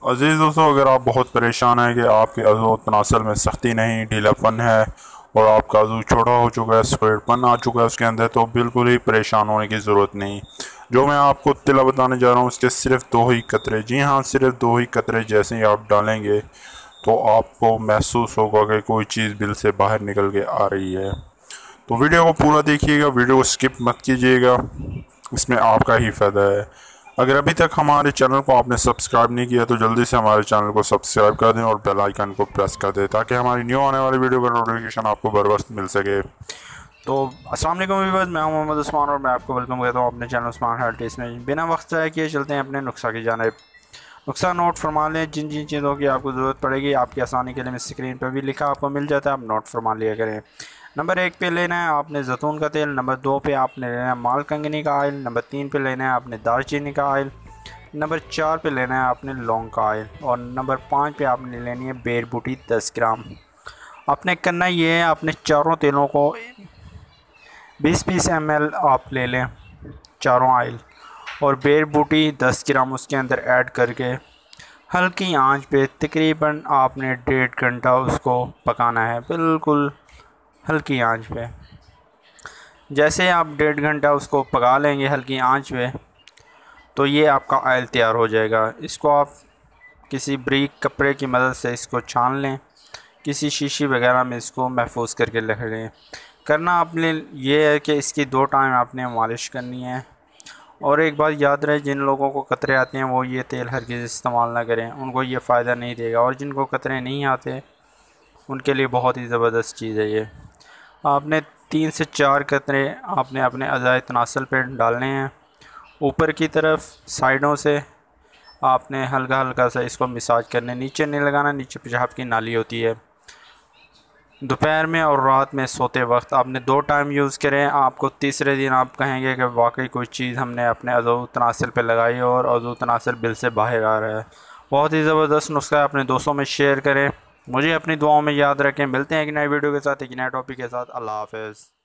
अजीज़ दोस्तों, अगर आप बहुत परेशान हैं कि आपके अज़ू तनासल में सख्ती नहीं, ढीलापन है और आपका अज़ू छोटा हो चुका है, स्क्वेरपन आ चुका है उसके अंदर, तो बिल्कुल ही परेशान होने की ज़रूरत नहीं। जो मैं आपको तिला बताने जा रहा हूँ उसके सिर्फ 2 ही कतरे, जी हाँ सिर्फ 2 ही कतरे जैसे ही आप डालेंगे तो आपको महसूस होगा कि कोई चीज़ बिल से बाहर निकल के आ रही है। तो वीडियो को पूरा देखिएगा, वीडियो को स्किप मत कीजिएगा, इसमें आपका ही फ़ायदा है। अगर अभी तक हमारे चैनल को आपने सब्सक्राइब नहीं किया तो जल्दी से हमारे चैनल को सब्सक्राइब कर दें और बेल आइकन को प्रेस कर दें ताकि हमारी न्यू आने वाली वीडियो का नोटिफिकेशन आपको बर वक्त मिल सके। तो अस्सलाम वालेकुम व्यूअर्स, मैं मोहम्मद उस्मान और मैं आपको वेलकम करता हूँ अपने चैनल उस्मान हेल्थ टिप्स में। बिना वक्त ज़ाया किए चलते हैं अपने नुस्खा की जानिब। नुस्खा नोट फरमा लें, जिन जिन चीज़ों की आपको ज़रूरत पड़ेगी आपकी आसानी के लिए मैं स्क्रीन पर भी लिखा आपको मिल जाता है, आप नोट फरमा लिया करें। नंबर 1 पे लेना है आपने जैतून का तेल, नंबर 2 पे आपने लेना है माल कंगनी का ऑयल, नंबर 3 पे लेना है आपने दालचीनी का ऑयल, नंबर 4 पे लेना है आपने लौंग का ऑयल और नंबर 5 पे आपने लेनी है बेर बूटी 10 ग्राम। आपने करना ये है, आपने चारों तेलों को 20-20 ml आप ले लें, चारों ऑयल और बेर बूटी 10 ग्राम उसके अंदर ऐड करके हल्की आंच पे तकरीबन आपने 1.5 घंटा उसको पकाना है, बिल्कुल हल्की आंच पे। जैसे आप 1.5 घंटा उसको पका लेंगे हल्की आंच पे तो ये आपका ऑयल तैयार हो जाएगा। इसको आप किसी बारीक कपड़े की मदद से इसको छान लें, किसी शीशी वगैरह में इसको महफूज करके रख लें। करना आपने ये है कि इसकी 2 टाइम आपने मालिश करनी है। और एक बात याद रहे, जिन लोगों को कतरे आते हैं वो ये तेल हरगिज़ इस्तेमाल ना करें, उनको ये फ़ायदा नहीं देगा। और जिनको कतरे नहीं आते उनके लिए बहुत ही ज़बरदस्त चीज़ है ये। आपने 3 से 4 कतरे आपने अपने अज़ाए तनासल पे डालने हैं। ऊपर की तरफ साइडों से आपने हल्का हल्का सा इसको मसाज करने, नीचे नहीं लगाना, नीचे पेशाब की नाली होती है। दोपहर में और रात में सोते वक्त आपने 2 टाइम यूज़ करें। आपको तीसरे दिन आप कहेंगे कि वाकई कोई चीज़ हमने अपने अज़ू तनासल पे लगाई और अज़ू तनासल बिल से बाहर आ रहा है। बहुत ही ज़बरदस्त नुस्खा है, अपने दोस्तों में शेयर करें, मुझे अपनी दुआओं में याद रखें। मिलते हैं एक नई वीडियो के साथ, एक नए टॉपिक के साथ। अल्लाह हाफ़िज़।